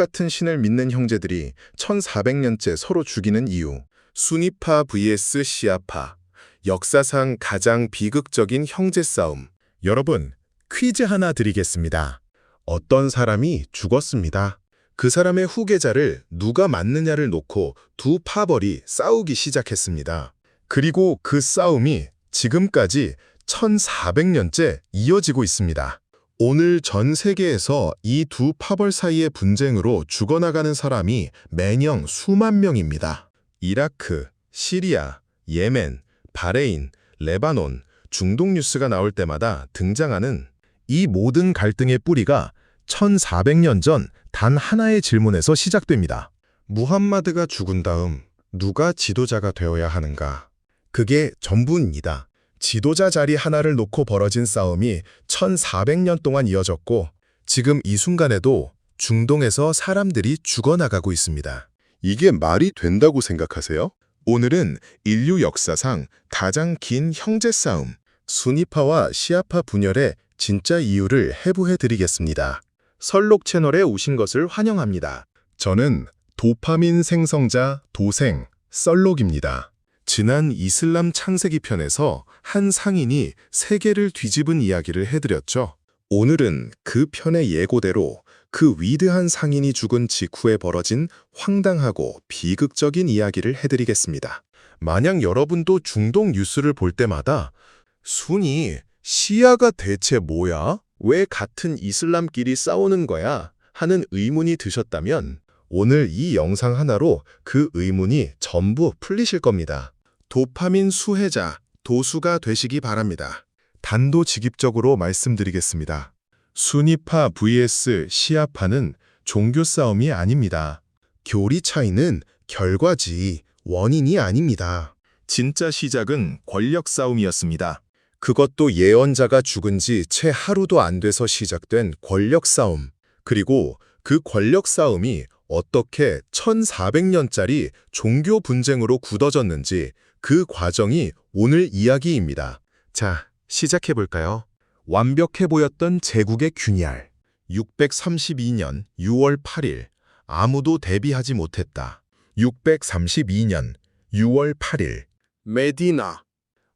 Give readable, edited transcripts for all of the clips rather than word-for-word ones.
똑같은 신을 믿는 형제들이 1400년째 서로 죽이는 이유. 수니파 vs 시아파. 역사상 가장 비극적인 형제 싸움. 여러분, 퀴즈 하나 드리겠습니다. 어떤 사람이 죽었습니다. 그 사람의 후계자를 누가 맡느냐를 놓고 두 파벌이 싸우기 시작했습니다. 그리고 그 싸움이 지금까지 1400년째 이어지고 있습니다. 오늘 전 세계에서 이 두 파벌 사이의 분쟁으로 죽어나가는 사람이 매년 수만 명입니다. 이라크, 시리아, 예멘, 바레인, 레바논, 중동 뉴스가 나올 때마다 등장하는 이 모든 갈등의 뿌리가 1400년 전 단 하나의 질문에서 시작됩니다. 무함마드가 죽은 다음 누가 지도자가 되어야 하는가? 그게 전부입니다. 지도자 자리 하나를 놓고 벌어진 싸움이 1400년 동안 이어졌고 지금 이 순간에도 중동에서 사람들이 죽어나가고 있습니다. 이게 말이 된다고 생각하세요? 오늘은 인류 역사상 가장 긴 형제 싸움, 수니파와 시아파 분열의 진짜 이유를 해부해드리겠습니다. 설록 채널에 오신 것을 환영합니다. 저는 도파민 생성자 도생 썰록입니다. 지난 이슬람 창세기 편에서 한 상인이 세계를 뒤집은 이야기를 해드렸죠. 오늘은 그 편의 예고대로 그 위대한 상인이 죽은 직후에 벌어진 황당하고 비극적인 이야기를 해드리겠습니다. 만약 여러분도 중동 뉴스를 볼 때마다 순위, 시아가 대체 뭐야? 왜 같은 이슬람끼리 싸우는 거야? 하는 의문이 드셨다면 오늘 이 영상 하나로 그 의문이 전부 풀리실 겁니다. 도파민 수혜자, 도수가 되시기 바랍니다. 단도직입적으로 말씀드리겠습니다. 수니파 vs 시아파는 종교 싸움이 아닙니다. 교리 차이는 결과지 원인이 아닙니다. 진짜 시작은 권력 싸움이었습니다. 그것도 예언자가 죽은 지 채 하루도 안 돼서 시작된 권력 싸움. 그리고 그 권력 싸움이 어떻게 1400년짜리 종교 분쟁으로 굳어졌는지 그 과정이 오늘 이야기입니다. 자, 시작해볼까요? 완벽해 보였던 제국의 균열. 632년 6월 8일, 아무도 대비하지 못했다. 632년 6월 8일, 메디나.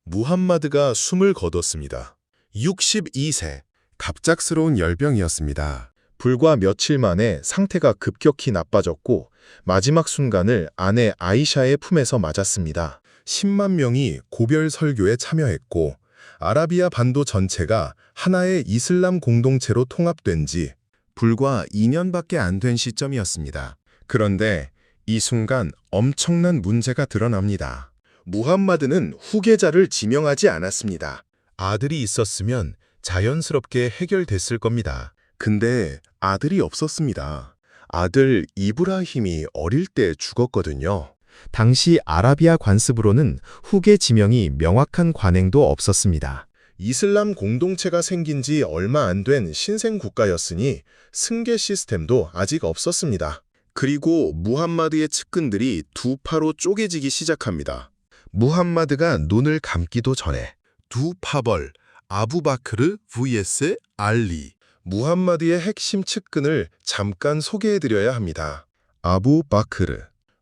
무함마드가 숨을 거뒀습니다. 62세, 갑작스러운 열병이었습니다. 불과 며칠 만에 상태가 급격히 나빠졌고 마지막 순간을 아내 아이샤의 품에서 맞았습니다. 10만 명이 고별 설교에 참여했고 아라비아 반도 전체가 하나의 이슬람 공동체로 통합된 지 불과 2년밖에 안 된 시점이었습니다. 그런데 이 순간 엄청난 문제가 드러납니다. 무함마드는 후계자를 지명하지 않았습니다. 아들이 있었으면 자연스럽게 해결됐을 겁니다. 근데 아들이 없었습니다. 아들 이브라힘이 어릴 때 죽었거든요. 당시 아라비아 관습으로는 후계 지명이 명확한 관행도 없었습니다. 이슬람 공동체가 생긴 지 얼마 안 된 신생 국가였으니 승계 시스템도 아직 없었습니다. 그리고 무함마드의 측근들이 두 파로 쪼개지기 시작합니다. 무함마드가 눈을 감기도 전에 두 파벌, 아부바크르 vs 알리. 무함마드의 핵심 측근을 잠깐 소개해드려야 합니다. 아부바크르,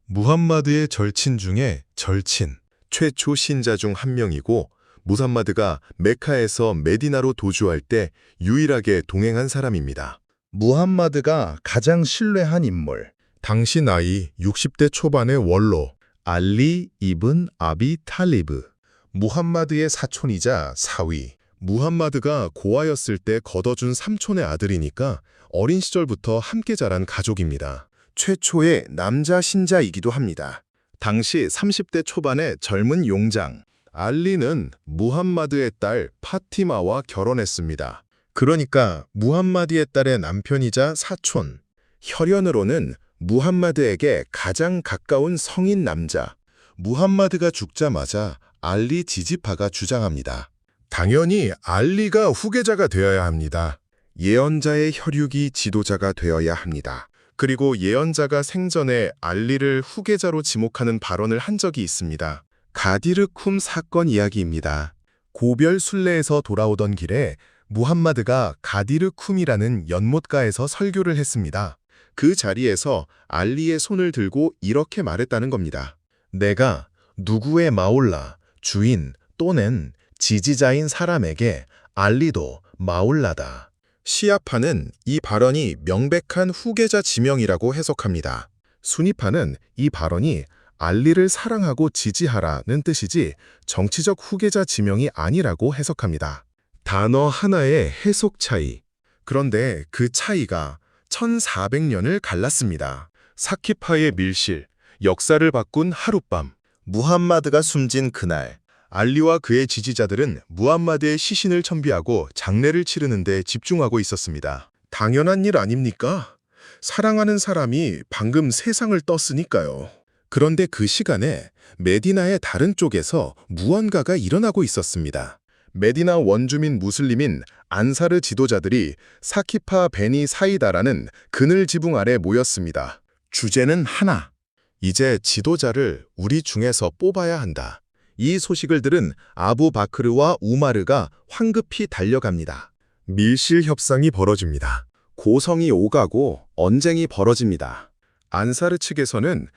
무함마드의 절친 중에 절친, 최초 신자 중 한 명이고 무함마드가 메카에서 메디나로 도주할 때 유일하게 동행한 사람입니다. 무함마드가 가장 신뢰한 인물, 당시 나이 60대 초반의 원로, 알리 이븐 아비 탈리브. 무함마드의 사촌이자 사위. 무함마드가 고아였을 때 걷어준 삼촌의 아들이니까 어린 시절부터 함께 자란 가족입니다. 최초의 남자 신자이기도 합니다. 당시 30대 초반의 젊은 용장, 알리는 무함마드의 딸 파티마와 결혼했습니다. 그러니까 무함마드의 딸의 남편이자 사촌. 혈연으로는 무함마드에게 가장 가까운 성인 남자. 무함마드가 죽자마자 알리 지지파가 주장합니다. 당연히 알리가 후계자가 되어야 합니다. 예언자의 혈육이 지도자가 되어야 합니다. 그리고 예언자가 생전에 알리를 후계자로 지목하는 발언을 한 적이 있습니다. 가디르 쿰 사건 이야기입니다. 고별 순례에서 돌아오던 길에 무함마드가 가디르 쿰이라는 연못가에서 설교를 했습니다. 그 자리에서 알리의 손을 들고 이렇게 말했다는 겁니다. 내가 누구의 마올라, 주인 또는 지지자인 사람에게 알리도 마올라다. 시아파는 이 발언이 명백한 후계자 지명이라고 해석합니다. 수니파는 이 발언이 알리를 사랑하고 지지하라는 뜻이지 정치적 후계자 지명이 아니라고 해석합니다. 단어 하나의 해석 차이. 그런데 그 차이가 1400년을 갈랐습니다. 사키파의 밀실, 역사를 바꾼 하룻밤. 무함마드가 숨진 그날, 알리와 그의 지지자들은 무함마드의 시신을 천비하고 장례를 치르는 데 집중하고 있었습니다. 당연한 일 아닙니까? 사랑하는 사람이 방금 세상을 떴으니까요. 그런데 그 시간에 메디나의 다른 쪽에서 무언가가 일어나고 있었습니다. 메디나 원주민 무슬림인 안사르 지도자들이 사키파 베니 사이다라는 그늘 지붕 아래 모였습니다. 주제는 하나. 이제 지도자를 우리 중에서 뽑아야 한다. 이 소식을 들은 아부 바크르와 우마르가 황급히 달려갑니다. 밀실 협상이 벌어집니다. 고성이 오가고 언쟁이 벌어집니다. 안사르 측에서는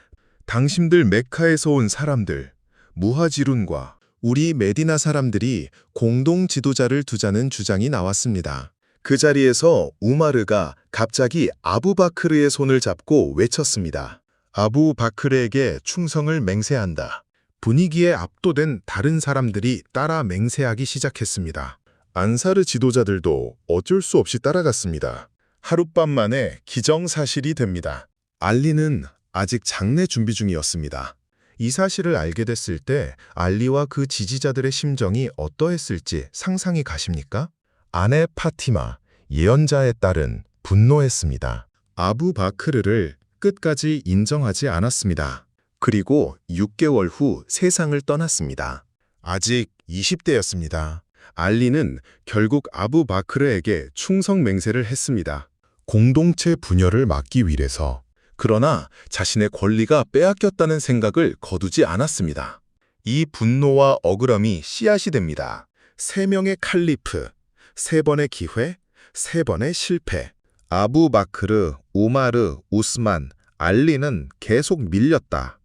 당신들 메카에서 온 사람들, 무하지룬과 우리 메디나 사람들이 공동 지도자를 두자는 주장이 나왔습니다. 그 자리에서 우마르가 갑자기 아부바크르의 손을 잡고 외쳤습니다. 아부바크르에게 충성을 맹세한다. 분위기에 압도된 다른 사람들이 따라 맹세하기 시작했습니다. 안사르 지도자들도 어쩔 수 없이 따라갔습니다. 하룻밤 만에 기정사실이 됩니다. 알리는 아직 장례 준비 중이었습니다. 이 사실을 알게 됐을 때 알리와 그 지지자들의 심정이 어떠했을지 상상이 가십니까? 아내 파티마, 예언자의 딸은 분노했습니다. 아부바크르를 끝까지 인정하지 않았습니다. 그리고 6개월 후 세상을 떠났습니다. 아직 20대였습니다. 알리는 결국 아부바크르에게 충성 맹세를 했습니다. 공동체 분열을 막기 위해서. 그러나 자신의 권리가 빼앗겼다는 생각을 거두지 않았습니다. 이 분노와 억울함이 씨앗이 됩니다. 3명의 칼리프, 3번의 기회, 3번의 실패. 아부바크르, 우마르, 우스만, 알리는 계속 밀렸다.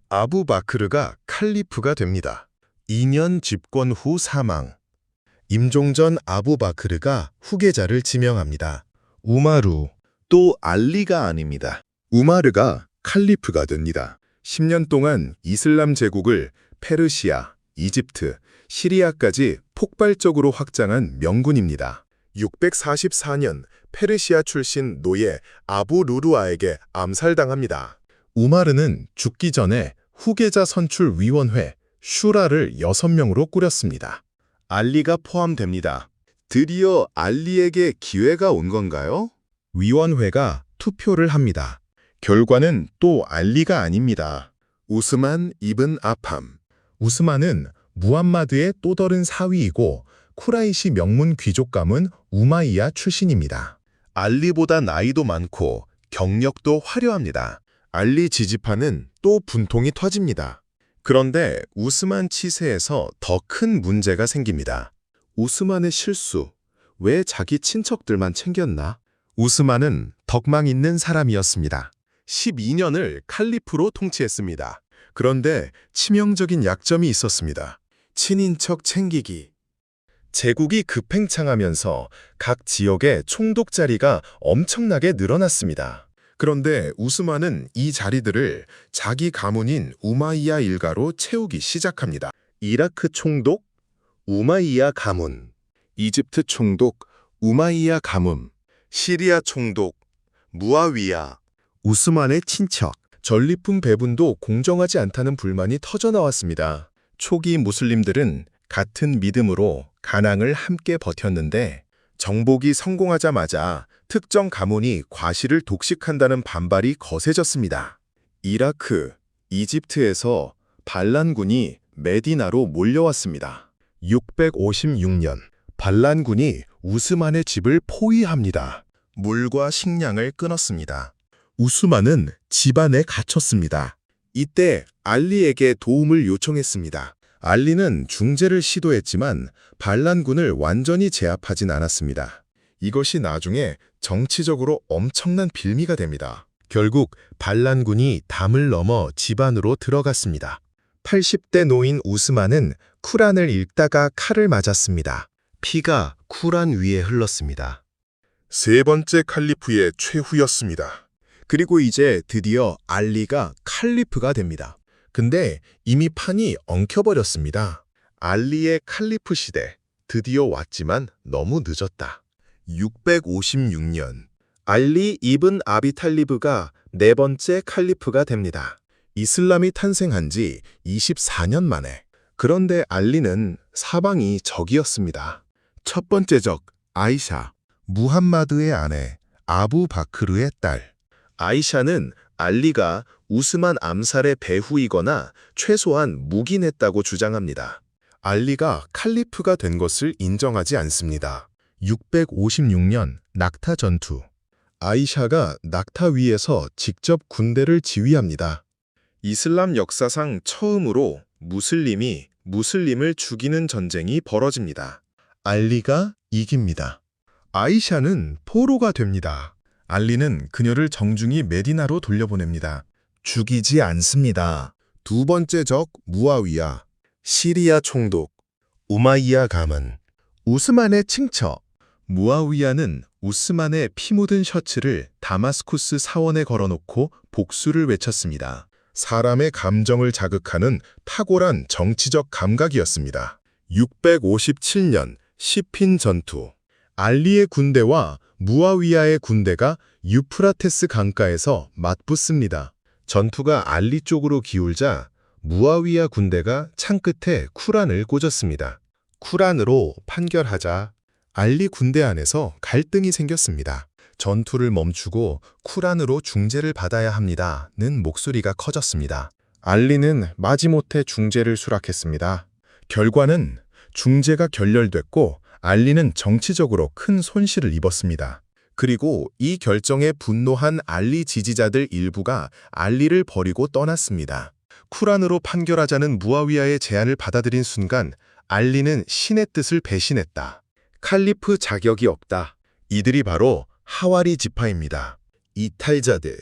아부바크르가 칼리프가 됩니다. 2년 집권 후 사망. 임종전 아부바크르가 후계자를 지명합니다. 우마루, 또 알리가 아닙니다. 우마르가 칼리프가 됩니다. 10년 동안 이슬람 제국을 페르시아, 이집트, 시리아까지 폭발적으로 확장한 명군입니다. 644년 페르시아 출신 노예 아부 루루아에게 암살당합니다. 우마르는 죽기 전에 후계자 선출 위원회 슈라를 6명으로 꾸렸습니다. 알리가 포함됩니다. 드디어 알리에게 기회가 온 건가요? 위원회가 투표를 합니다. 결과는 또 알리가 아닙니다. 우스만 이븐 아팜. 우스만은 무함마드의 또 다른 사위이고 쿠라이시 명문 귀족 가문 우마이야 출신입니다. 알리보다 나이도 많고 경력도 화려합니다. 알리 지지파는 또 분통이 터집니다. 그런데 우스만 치세에서 더 큰 문제가 생깁니다. 우스만의 실수, 왜 자기 친척들만 챙겼나? 우스만은 덕망 있는 사람이었습니다. 12년을 칼리프로 통치했습니다. 그런데 치명적인 약점이 있었습니다. 친인척 챙기기. 제국이 급행창하면서 각 지역의 총독 자리가 엄청나게 늘어났습니다. 그런데 우스만은 이 자리들을 자기 가문인 우마이야 일가로 채우기 시작합니다. 이라크 총독, 우마이야 가문. 이집트 총독, 우마이야 가문. 시리아 총독, 무아위야. 우스만의 친척. 전리품 배분도 공정하지 않다는 불만이 터져나왔습니다. 초기 무슬림들은 같은 믿음으로 가난을 함께 버텼는데 정복이 성공하자마자 특정 가문이 과실을 독식한다는 반발이 거세졌습니다. 이라크, 이집트에서 반란군이 메디나로 몰려왔습니다. 656년, 반란군이 우스만의 집을 포위합니다. 물과 식량을 끊었습니다. 우스만은 집안에 갇혔습니다. 이때 알리에게 도움을 요청했습니다. 알리는 중재를 시도했지만 반란군을 완전히 제압하진 않았습니다. 이것이 나중에 정치적으로 엄청난 빌미가 됩니다. 결국 반란군이 담을 넘어 집 안으로 들어갔습니다. 80대 노인 우스만은 쿠란을 읽다가 칼을 맞았습니다. 피가 쿠란 위에 흘렀습니다. 세 번째 칼리프의 최후였습니다. 그리고 이제 드디어 알리가 칼리프가 됩니다. 근데 이미 판이 엉켜버렸습니다. 알리의 칼리프 시대, 드디어 왔지만 너무 늦었다. 656년, 알리 이븐 아비 탈리브가 네 번째 칼리프가 됩니다. 이슬람이 탄생한 지 24년 만에. 그런데 알리는 사방이 적이었습니다. 첫 번째 적, 아이샤, 무함마드의 아내, 아부 바크르의 딸. 아이샤는 알리가 우스만 암살의 배후이거나 최소한 묵인했다고 주장합니다. 알리가 칼리프가 된 것을 인정하지 않습니다. 656년 낙타 전투. 아이샤가 낙타 위에서 직접 군대를 지휘합니다. 이슬람 역사상 처음으로 무슬림이 무슬림을 죽이는 전쟁이 벌어집니다. 알리가 이깁니다. 아이샤는 포로가 됩니다. 알리는 그녀를 정중히 메디나로 돌려보냅니다. 죽이지 않습니다. 두 번째 적 무아위야, 시리아 총독, 우마이야 가문, 우스만의 칭처. 무아위야는 우스만의 피 묻은 셔츠를 다마스쿠스 사원에 걸어놓고 복수를 외쳤습니다. 사람의 감정을 자극하는 탁월한 정치적 감각이었습니다. 657년 시핀 전투. 알리의 군대와 무아위야의 군대가 유프라테스 강가에서 맞붙습니다. 전투가 알리 쪽으로 기울자 무아위야 군대가 창 끝에 쿠란을 꽂았습니다. 쿠란으로 판결하자 알리 군대 안에서 갈등이 생겼습니다. 전투를 멈추고 쿠란으로 중재를 받아야 합니다는 목소리가 커졌습니다. 알리는 마지못해 중재를 수락했습니다. 결과는 중재가 결렬됐고 알리는 정치적으로 큰 손실을 입었습니다. 그리고 이 결정에 분노한 알리 지지자들 일부가 알리를 버리고 떠났습니다. 쿠란으로 판결하자는 무아위야의 제안을 받아들인 순간 알리는 신의 뜻을 배신했다. 칼리프 자격이 없다. 이들이 바로 하와리 지파입니다. 이탈자들.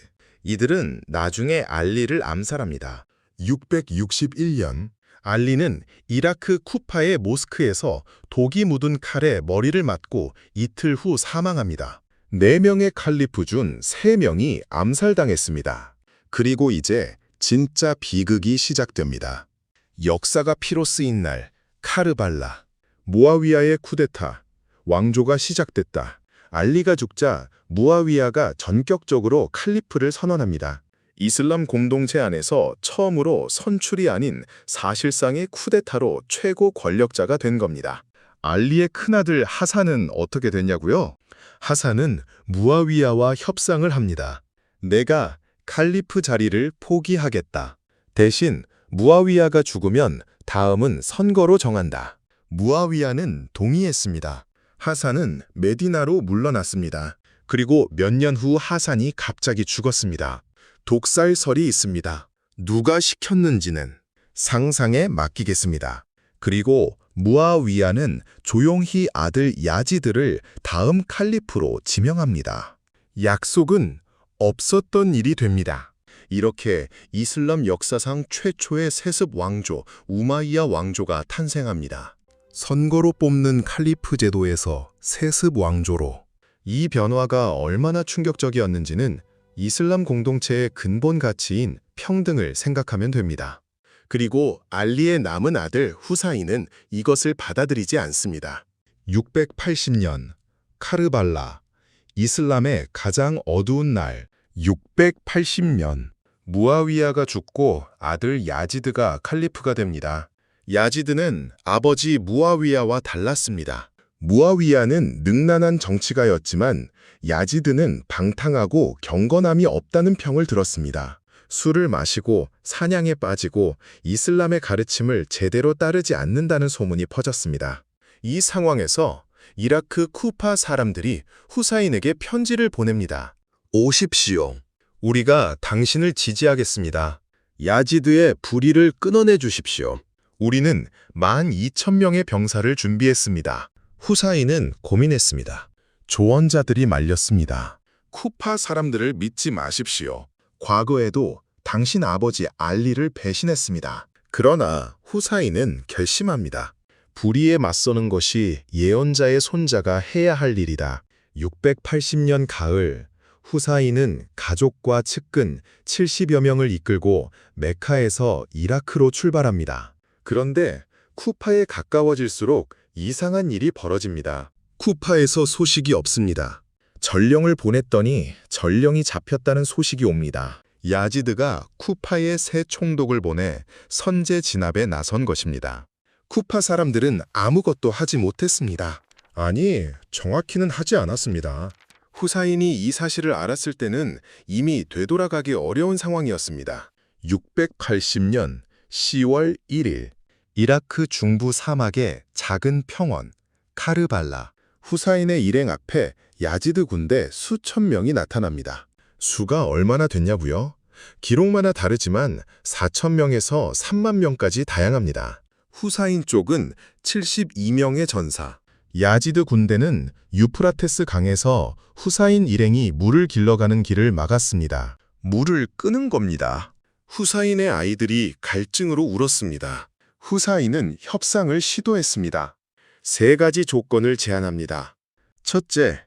이들은 나중에 알리를 암살합니다. 661년, 알리는 이라크 쿠파의 모스크에서 독이 묻은 칼에 머리를 맞고 이틀 후 사망합니다. 4명의 칼리프 중 3명이 암살당했습니다. 그리고 이제 진짜 비극이 시작됩니다. 역사가 피로 쓰인 날, 카르발라. 무아위야의 쿠데타, 왕조가 시작됐다. 알리가 죽자 무아위야가 전격적으로 칼리프를 선언합니다. 이슬람 공동체 안에서 처음으로 선출이 아닌 사실상의 쿠데타로 최고 권력자가 된 겁니다. 알리의 큰아들 하산은 어떻게 됐냐고요? 하산은 무아위야와 협상을 합니다. 내가 칼리프 자리를 포기하겠다. 대신 무아위야가 죽으면 다음은 선거로 정한다. 무아위야는 동의했습니다. 하산은 메디나로 물러났습니다. 그리고 몇 년 후 하산이 갑자기 죽었습니다. 독살설이 있습니다. 누가 시켰는지는 상상에 맡기겠습니다. 그리고 무아위야는 조용히 아들 야지드를 다음 칼리프로 지명합니다. 약속은 없었던 일이 됩니다. 이렇게 이슬람 역사상 최초의 세습 왕조 우마이야 왕조가 탄생합니다. 선거로 뽑는 칼리프 제도에서 세습 왕조로. 이 변화가 얼마나 충격적이었는지는 이슬람 공동체의 근본 가치인 평등을 생각하면 됩니다. 그리고 알리의 남은 아들 후사인은 이것을 받아들이지 않습니다. 680년, 카르발라, 이슬람의 가장 어두운 날. 680년, 무아위야가 죽고 아들 야지드가 칼리프가 됩니다. 야지드는 아버지 무아위야와 달랐습니다. 무아위야는 능란한 정치가였지만 야지드는 방탕하고 경건함이 없다는 평을 들었습니다. 술을 마시고 사냥에 빠지고 이슬람의 가르침을 제대로 따르지 않는다는 소문이 퍼졌습니다. 이 상황에서 이라크 쿠파 사람들이 후사인에게 편지를 보냅니다. 오십시오. 우리가 당신을 지지하겠습니다. 야지드의 불의를 끊어내 주십시오. 우리는 12,000명의 병사를 준비했습니다. 후사인은 고민했습니다. 조언자들이 말렸습니다. 쿠파 사람들을 믿지 마십시오. 과거에도 당신 아버지 알리를 배신했습니다. 그러나 후사인은 결심합니다. 불의에 맞서는 것이 예언자의 손자가 해야 할 일이다. 680년 가을, 후사인은 가족과 측근 70여 명을 이끌고 메카에서 이라크로 출발합니다. 그런데 쿠파에 가까워질수록 이상한 일이 벌어집니다. 쿠파에서 소식이 없습니다. 전령을 보냈더니 전령이 잡혔다는 소식이 옵니다. 야지드가 쿠파에 새 총독을 보내 선제 진압에 나선 것입니다. 쿠파 사람들은 아무것도 하지 못했습니다. 아니, 정확히는 하지 않았습니다. 후사인이 이 사실을 알았을 때는 이미 되돌아가기 어려운 상황이었습니다. 680년 10월 1일, 이라크 중부 사막의 작은 평원, 카르발라. 후사인의 일행 앞에 야지드 군대 수천 명이 나타납니다. 수가 얼마나 됐냐고요? 기록마다 다르지만 4천 명에서 3만 명까지 다양합니다. 후사인 쪽은 72명의 전사. 야지드 군대는 유프라테스 강에서 후사인 일행이 물을 길러가는 길을 막았습니다. 물을 끄는 겁니다. 후사인의 아이들이 갈증으로 울었습니다. 후사인은 협상을 시도했습니다. 3가지 조건을 제안합니다. 첫째,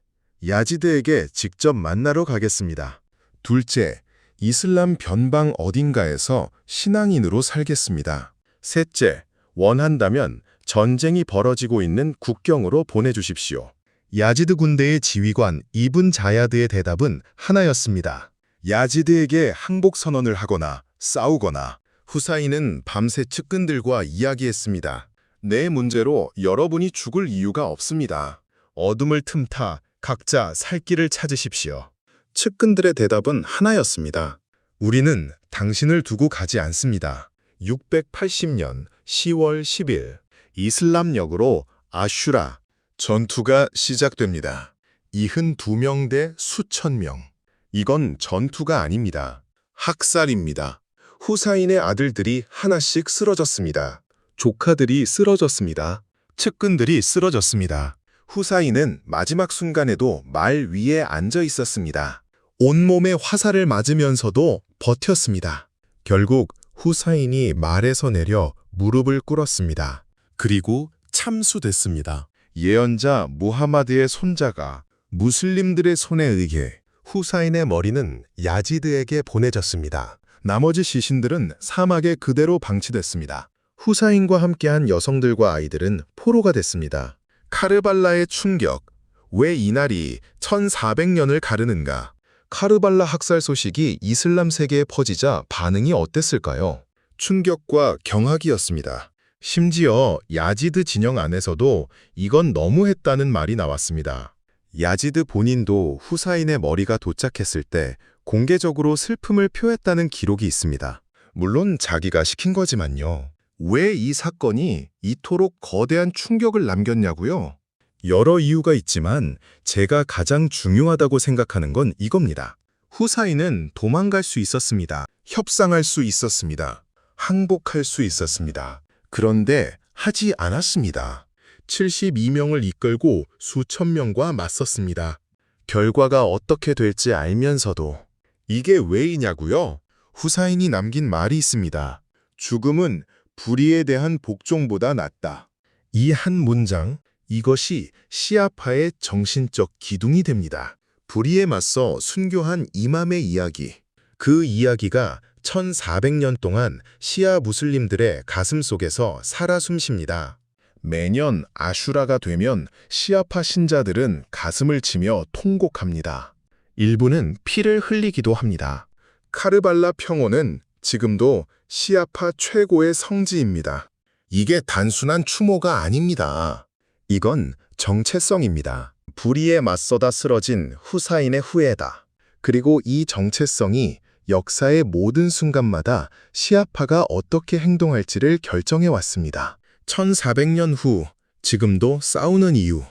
야지드에게 직접 만나러 가겠습니다. 둘째, 이슬람 변방 어딘가에서 신앙인으로 살겠습니다. 셋째, 원한다면 전쟁이 벌어지고 있는 국경으로 보내주십시오. 야지드 군대의 지휘관 이븐 자야드의 대답은 하나였습니다. 야지드에게 항복 선언을 하거나 싸우거나. 후사인은 밤새 측근들과 이야기했습니다. 내 문제로 여러분이 죽을 이유가 없습니다. 어둠을 틈타 각자 살 길을 찾으십시오. 측근들의 대답은 하나였습니다. 우리는 당신을 두고 가지 않습니다. 680년 10월 10일, 이슬람역으로 아슈라 전투가 시작됩니다. 72명 대 수천 명. 이건 전투가 아닙니다. 학살입니다. 후사인의 아들들이 하나씩 쓰러졌습니다. 조카들이 쓰러졌습니다. 측근들이 쓰러졌습니다. 후사인은 마지막 순간에도 말 위에 앉아 있었습니다. 온몸에 화살을 맞으면서도 버텼습니다. 결국 후사인이 말에서 내려 무릎을 꿇었습니다. 그리고 참수됐습니다. 예언자 무하마드의 손자가 무슬림들의 손에 의해 후사인의 머리는 야지드에게 보내졌습니다. 나머지 시신들은 사막에 그대로 방치됐습니다. 후사인과 함께한 여성들과 아이들은 포로가 됐습니다. 카르발라의 충격. 왜 이날이 1400년을 가르는가? 카르발라 학살 소식이 이슬람 세계에 퍼지자 반응이 어땠을까요? 충격과 경악이었습니다. 심지어 야지드 진영 안에서도 이건 너무했다는 말이 나왔습니다. 야지드 본인도 후사인의 머리가 도착했을 때 공개적으로 슬픔을 표했다는 기록이 있습니다. 물론 자기가 시킨 거지만요. 왜 이 사건이 이토록 거대한 충격을 남겼냐고요? 여러 이유가 있지만 제가 가장 중요하다고 생각하는 건 이겁니다. 후사인은 도망갈 수 있었습니다. 협상할 수 있었습니다. 항복할 수 있었습니다. 그런데 하지 않았습니다. 72명을 이끌고 수천 명과 맞섰습니다. 결과가 어떻게 될지 알면서도. 이게 왜이냐고요? 후사인이 남긴 말이 있습니다. 죽음은 불의에 대한 복종보다 낫다. 이 한 문장, 이것이 시아파의 정신적 기둥이 됩니다. 불의에 맞서 순교한 이맘의 이야기. 그 이야기가 1400년 동안 시아 무슬림들의 가슴 속에서 살아 숨쉽니다. 매년 아슈라가 되면 시아파 신자들은 가슴을 치며 통곡합니다. 일부는 피를 흘리기도 합니다. 카르발라 평원은 지금도 시아파 최고의 성지입니다. 이게 단순한 추모가 아닙니다. 이건 정체성입니다. 불의에 맞서다 쓰러진 후사인의 후예다. 그리고 이 정체성이 역사의 모든 순간마다 시아파가 어떻게 행동할지를 결정해 왔습니다. 1400년 후, 지금도 싸우는 이유.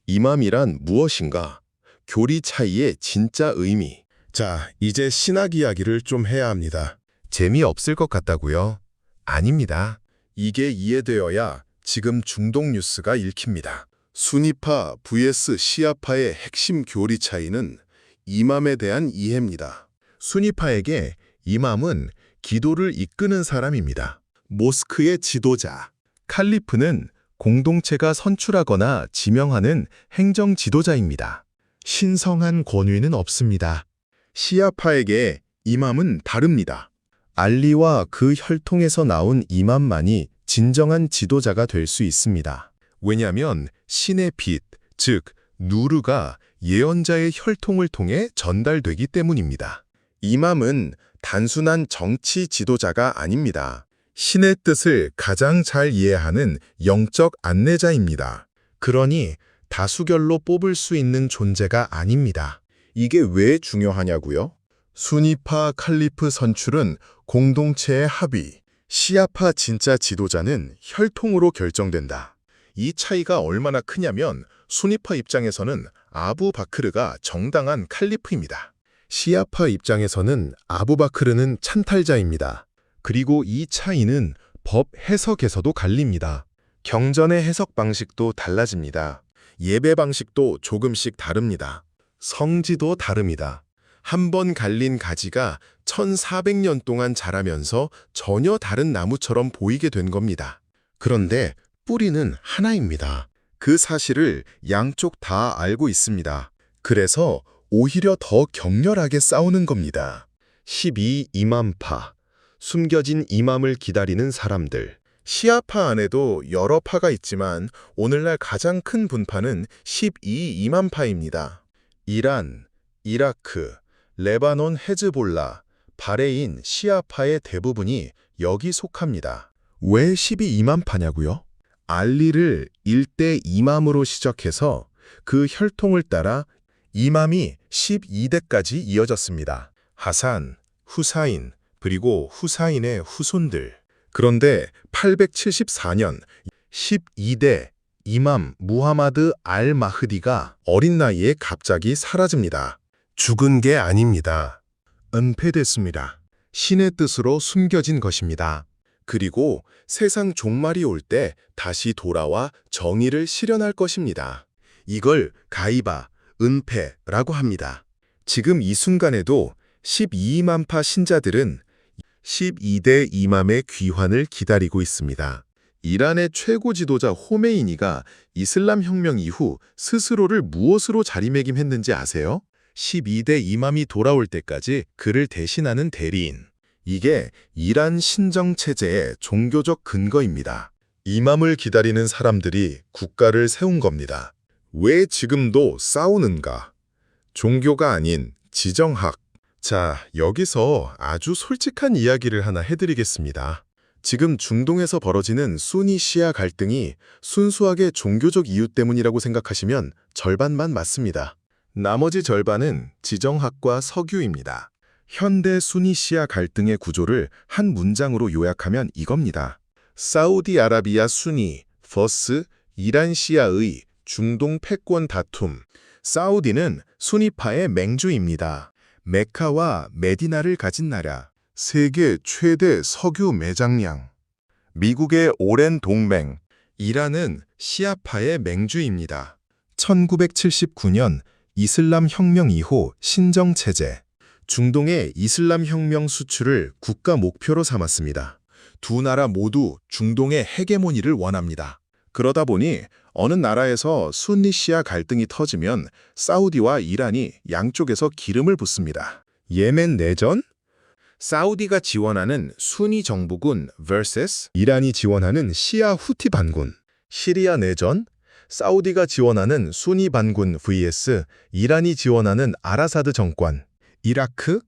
이맘이란 무엇인가? 교리 차이의 진짜 의미. 자, 이제 신학 이야기를 좀 해야 합니다. 재미없을 것 같다고요? 아닙니다. 이게 이해되어야 지금 중동 뉴스가 읽힙니다. 수니파 vs 시아파의 핵심 교리 차이는 이맘에 대한 이해입니다. 수니파에게 이맘은 기도를 이끄는 사람입니다. 모스크의 지도자. 칼리프는 공동체가 선출하거나 지명하는 행정 지도자입니다. 신성한 권위는 없습니다. 시아파에게 이맘은 다릅니다. 알리와 그 혈통에서 나온 이맘만이 진정한 지도자가 될 수 있습니다. 왜냐하면 신의 빛, 즉 누르가 예언자의 혈통을 통해 전달되기 때문입니다. 이맘은 단순한 정치 지도자가 아닙니다. 신의 뜻을 가장 잘 이해하는 영적 안내자입니다. 그러니 다수결로 뽑을 수 있는 존재가 아닙니다. 이게 왜 중요하냐고요? 수니파 칼리프 선출은 공동체의 합의, 시아파 진짜 지도자는 혈통으로 결정된다. 이 차이가 얼마나 크냐면 수니파 입장에서는 아부바크르가 정당한 칼리프입니다. 시아파 입장에서는 아부바크르는 찬탈자입니다. 그리고 이 차이는 법 해석에서도 갈립니다. 경전의 해석 방식도 달라집니다. 예배 방식도 조금씩 다릅니다. 성지도 다릅니다. 한 번 갈린 가지가 1400년 동안 자라면서 전혀 다른 나무처럼 보이게 된 겁니다. 그런데 뿌리는 하나입니다. 그 사실을 양쪽 다 알고 있습니다. 그래서 오히려 더 격렬하게 싸우는 겁니다. 12 이맘파, 숨겨진 이맘을 기다리는 사람들. 시아파 안에도 여러 파가 있지만 오늘날 가장 큰 분파는 12 이맘파입니다. 이란, 이라크, 레바논 헤즈볼라, 바레인 시아파의 대부분이 여기 속합니다. 왜 12 이맘파냐고요? 알리를 일대 이맘으로 시작해서 그 혈통을 따라 이맘이 12대까지 이어졌습니다. 하산, 후사인, 그리고 후사인의 후손들. 그런데 874년 12대 이맘 무하마드 알-마흐디가 어린 나이에 갑자기 사라집니다. 죽은 게 아닙니다. 은폐됐습니다. 신의 뜻으로 숨겨진 것입니다. 그리고 세상 종말이 올 때 다시 돌아와 정의를 실현할 것입니다. 이걸 가이바, 은폐라고 합니다. 지금 이 순간에도 12이맘파 신자들은 12대 이맘의 귀환을 기다리고 있습니다. 이란의 최고 지도자 호메이니가 이슬람 혁명 이후 스스로를 무엇으로 자리매김했는지 아세요? 12대 이맘이 돌아올 때까지 그를 대신하는 대리인. 이게 이란 신정체제의 종교적 근거입니다. 이맘을 기다리는 사람들이 국가를 세운 겁니다. 왜 지금도 싸우는가? 종교가 아닌 지정학. 자, 여기서 아주 솔직한 이야기를 하나 해드리겠습니다. 지금 중동에서 벌어지는 수니 시아 갈등이 순수하게 종교적 이유 때문이라고 생각하시면 절반만 맞습니다. 나머지 절반은 지정학과 석유입니다. 현대 수니 시아 갈등의 구조를 한 문장으로 요약하면 이겁니다. 사우디아라비아 수니 vs 이란 시아의 중동 패권 다툼. 사우디는 수니파의 맹주입니다. 메카와 메디나를 가진 나라. 세계 최대 석유 매장량. 미국의 오랜 동맹. 이란은 시아파의 맹주입니다. 1979년 이슬람 혁명 이후 신정체제. 중동의 이슬람 혁명 수출을 국가 목표로 삼았습니다. 두 나라 모두 중동의 헤게모니를 원합니다. 그러다 보니 어느 나라에서 순니 시아 갈등이 터지면 사우디와 이란이 양쪽에서 기름을 붓습니다. 예멘 내전? 사우디가 지원하는 순니 정부군 vs 이란이 지원하는 시아 후티 반군. 시리아 내전? 사우디가 지원하는 순니 반군 vs 이란이 지원하는 아라사드 정권. 이라크?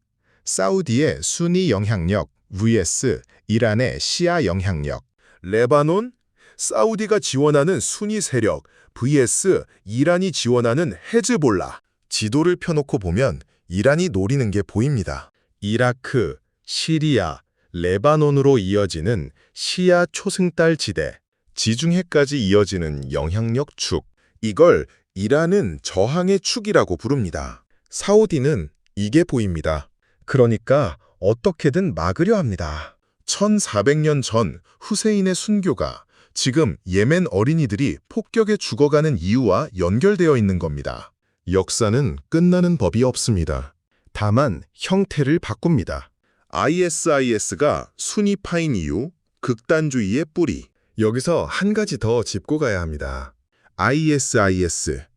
사우디의 순니 영향력 vs 이란의 시아 영향력. 레바논? 사우디가 지원하는 순니 세력 vs 이란이 지원하는 헤즈볼라. 지도를 펴놓고 보면 이란이 노리는 게 보입니다. 이라크, 시리아, 레바논으로 이어지는 시아 초승달 지대, 지중해까지 이어지는 영향력 축. 이걸 이란은 저항의 축이라고 부릅니다. 사우디는 이게 보입니다. 그러니까 어떻게든 막으려 합니다. 1400년 전 후세인의 순교가 지금 예멘 어린이들이 폭격에 죽어가는 이유와 연결되어 있는 겁니다. 역사는 끝나는 법이 없습니다. 다만 형태를 바꿉니다. ISIS가 순위파인 이유, 극단주의의 뿌리. 여기서 한 가지 더 짚고 가야 합니다. ISIS,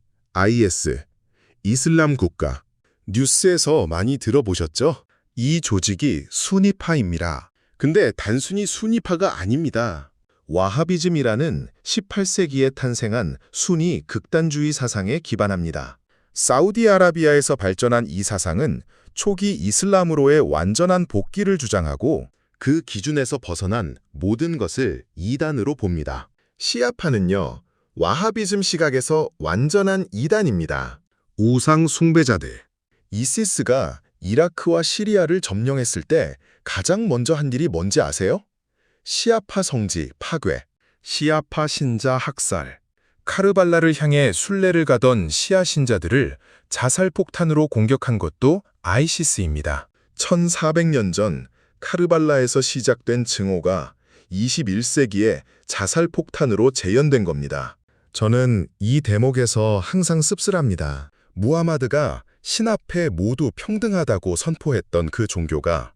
이슬람 국가. 뉴스에서 많이 들어보셨죠? 이 조직이 순위파입니다. 근데 단순히 순위파가 아닙니다. 와하비즘이라는 18세기에 탄생한 순위 극단주의 사상에 기반합니다. 사우디아라비아에서 발전한 이 사상은 초기 이슬람으로의 완전한 복귀를 주장하고 그 기준에서 벗어난 모든 것을 이단으로 봅니다. 시아파는요, 와하비즘 시각에서 완전한 이단입니다. 우상 숭배자들. 이시스가 이라크와 시리아를 점령했을 때 가장 먼저 한 일이 뭔지 아세요? 시아파 성지 파괴, 시아파 신자 학살. 카르발라를 향해 순례를 가던 시아 신자들을 자살폭탄으로 공격한 것도 아이시스입니다. 1400년 전 카르발라에서 시작된 증오가 21세기에 자살폭탄으로 재현된 겁니다. 저는 이 대목에서 항상 씁쓸합니다. 무하마드가 신 앞에 모두 평등하다고 선포했던 그 종교가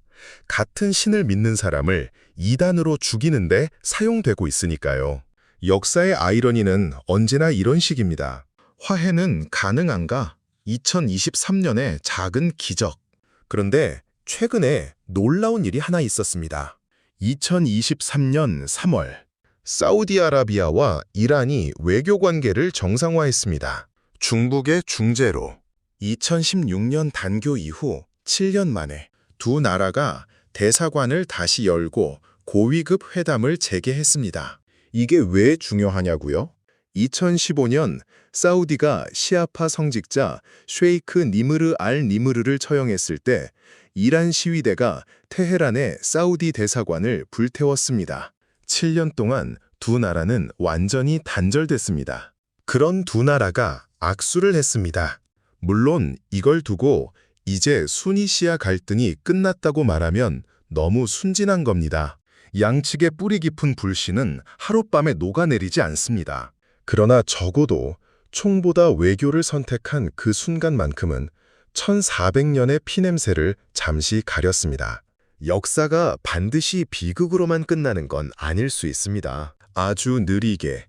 같은 신을 믿는 사람을 이단으로 죽이는데 사용되고 있으니까요. 역사의 아이러니는 언제나 이런 식입니다. 화해는 가능한가? 2023년의 작은 기적. 그런데 최근에 놀라운 일이 하나 있었습니다. 2023년 3월, 사우디아라비아와 이란이 외교 관계를 정상화했습니다. 중북의 중재로. 2016년 단교 이후 7년 만에 두 나라가 대사관을 다시 열고 고위급 회담을 재개했습니다. 이게 왜 중요하냐고요? 2015년 사우디가 시아파 성직자 쉐이크 니므르 알 니므르를 처형했을 때 이란 시위대가 테헤란의 사우디 대사관을 불태웠습니다. 7년 동안 두 나라는 완전히 단절됐습니다. 그런 두 나라가 악수를 했습니다. 물론 이걸 두고 이제 순위 시아 갈등이 끝났다고 말하면 너무 순진한 겁니다. 양측의 뿌리 깊은 불신은 하룻밤에 녹아내리지 않습니다. 그러나 적어도 총보다 외교를 선택한 그 순간만큼은 1400년의 피냄새를 잠시 가렸습니다. 역사가 반드시 비극으로만 끝나는 건 아닐 수 있습니다. 아주 느리게,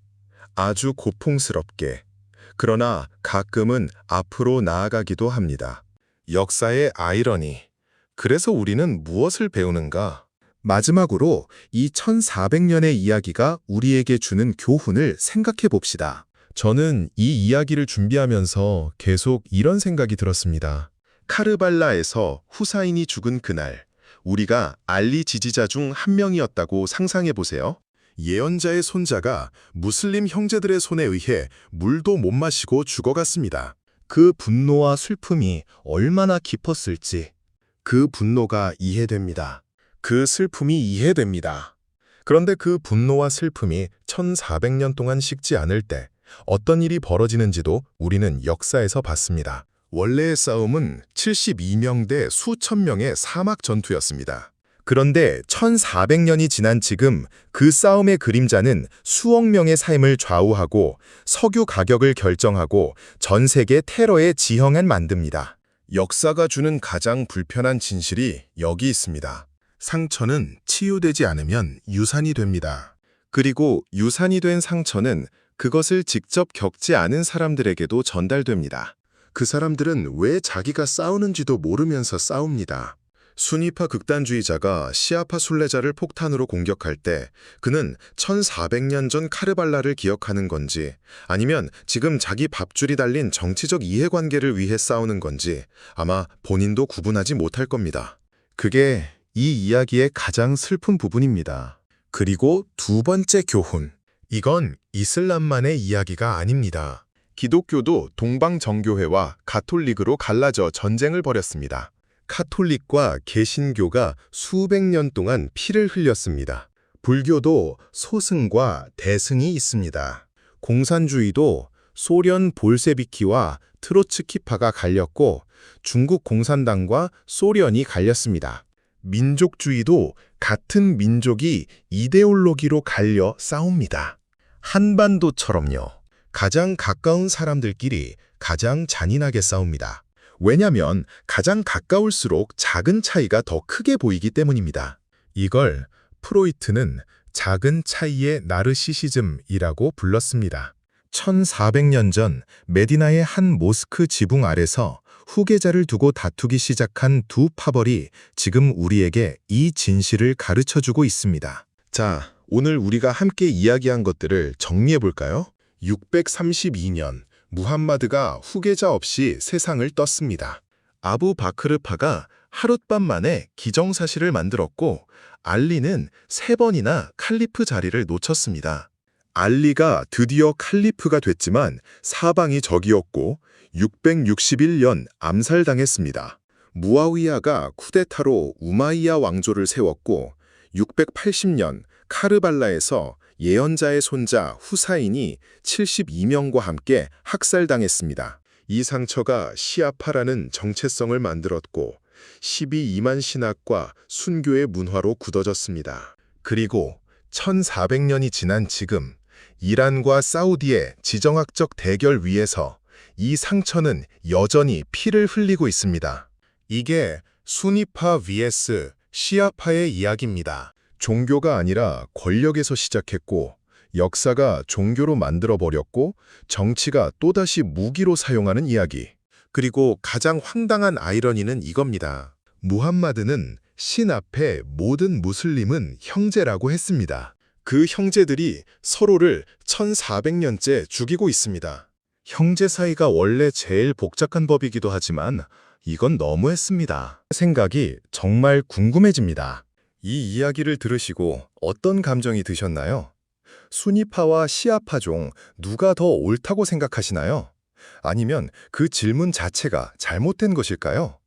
아주 고풍스럽게, 그러나 가끔은 앞으로 나아가기도 합니다. 역사의 아이러니. 그래서 우리는 무엇을 배우는가? 마지막으로 이 1400년의 이야기가 우리에게 주는 교훈을 생각해 봅시다. 저는 이 이야기를 준비하면서 계속 이런 생각이 들었습니다. 카르발라에서 후사인이 죽은 그날, 우리가 알리 지지자 중 한 명이었다고 상상해 보세요. 예언자의 손자가 무슬림 형제들의 손에 의해 물도 못 마시고 죽어갔습니다. 그 분노와 슬픔이 얼마나 깊었을지 그 분노가 이해됩니다. 그 슬픔이 이해됩니다. 그런데 그 분노와 슬픔이 1400년 동안 식지 않을 때 어떤 일이 벌어지는지도 우리는 역사에서 봤습니다. 원래의 싸움은 72명 대 수천 명의 사막 전투였습니다. 그런데 1400년이 지난 지금 그 싸움의 그림자는 수억 명의 삶을 좌우하고 석유 가격을 결정하고 전 세계 테러의 지형을 만듭니다. 역사가 주는 가장 불편한 진실이 여기 있습니다. 상처는 치유되지 않으면 유산이 됩니다. 그리고 유산이 된 상처는 그것을 직접 겪지 않은 사람들에게도 전달됩니다. 그 사람들은 왜 자기가 싸우는지도 모르면서 싸웁니다. 순위파 극단주의자가 시아파 순례자를 폭탄으로 공격할 때 그는 1400년 전 카르발라를 기억하는 건지 아니면 지금 자기 밥줄이 달린 정치적 이해관계를 위해 싸우는 건지 아마 본인도 구분하지 못할 겁니다. 그게 이 이야기의 가장 슬픈 부분입니다. 그리고 두 번째 교훈. 이건 이슬람만의 이야기가 아닙니다. 기독교도 동방정교회와 가톨릭으로 갈라져 전쟁을 벌였습니다. 카톨릭과 개신교가 수백 년 동안 피를 흘렸습니다. 불교도 소승과 대승이 있습니다. 공산주의도 소련 볼세비키와 트로츠키파가 갈렸고 중국 공산당과 소련이 갈렸습니다. 민족주의도 같은 민족이 이데올로기로 갈려 싸웁니다. 한반도처럼요. 가장 가까운 사람들끼리 가장 잔인하게 싸웁니다. 왜냐면 가장 가까울수록 작은 차이가 더 크게 보이기 때문입니다. 이걸 프로이트는 작은 차이의 나르시시즘이라고 불렀습니다. 1400년 전 메디나의 한 모스크 지붕 아래서 후계자를 두고 다투기 시작한 두 파벌이 지금 우리에게 이 진실을 가르쳐주고 있습니다. 자, 오늘 우리가 함께 이야기한 것들을 정리해볼까요? 632년, 무함마드가 후계자 없이 세상을 떴습니다. 아부 바크르파가 하룻밤 만에 기정사실을 만들었고 알리는 3번이나 칼리프 자리를 놓쳤습니다. 알리가 드디어 칼리프가 됐지만 사방이 적이었고 661년 암살당했습니다. 무아위야가 쿠데타로 우마이야 왕조를 세웠고 680년 카르발라에서 예언자의 손자 후사인이 72명과 함께 학살당했습니다. 이 상처가 시아파라는 정체성을 만들었고 12이만 신학과 순교의 문화로 굳어졌습니다. 그리고 1400년이 지난 지금 이란과 사우디의 지정학적 대결 위에서 이 상처는 여전히 피를 흘리고 있습니다. 이게 수니파 vs 시아파의 이야기입니다. 종교가 아니라 권력에서 시작했고 역사가 종교로 만들어버렸고 정치가 또다시 무기로 사용하는 이야기. 그리고 가장 황당한 아이러니는 이겁니다. 무함마드는 신 앞에 모든 무슬림은 형제라고 했습니다. 그 형제들이 서로를 1400년째 죽이고 있습니다. 형제 사이가 원래 제일 복잡한 법이기도 하지만 이건 너무했습니다. 생각이 정말 궁금해집니다. 이 이야기를 들으시고 어떤 감정이 드셨나요? 수니파와 시아파 중 누가 더 옳다고 생각하시나요? 아니면 그 질문 자체가 잘못된 것일까요?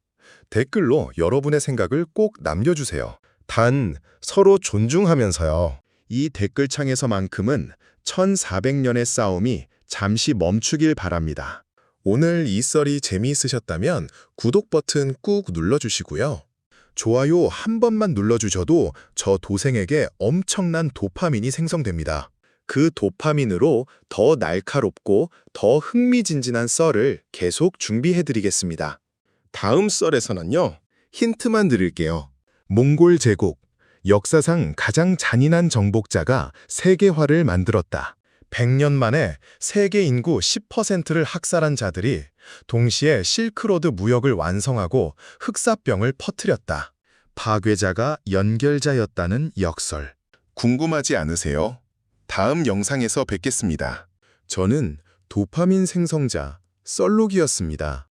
댓글로 여러분의 생각을 꼭 남겨주세요. 단, 서로 존중하면서요. 이 댓글창에서만큼은 1400년의 싸움이 잠시 멈추길 바랍니다. 오늘 이 썰이 재미있으셨다면 구독 버튼 꾹 눌러주시고요. 좋아요 한 번만 눌러주셔도 저 도생에게 엄청난 도파민이 생성됩니다. 그 도파민으로 더 날카롭고 더 흥미진진한 썰을 계속 준비해드리겠습니다. 다음 썰에서는요, 힌트만 드릴게요. 몽골 제국, 역사상 가장 잔인한 정복자가 세계화를 만들었다. 100년 만에 세계 인구 10%를 학살한 자들이 동시에 실크로드 무역을 완성하고 흑사병을 퍼뜨렸다. 파괴자가 연결자였다는 역설. 궁금하지 않으세요? 다음 영상에서 뵙겠습니다. 저는 도파민 생성자 썰록이었습니다.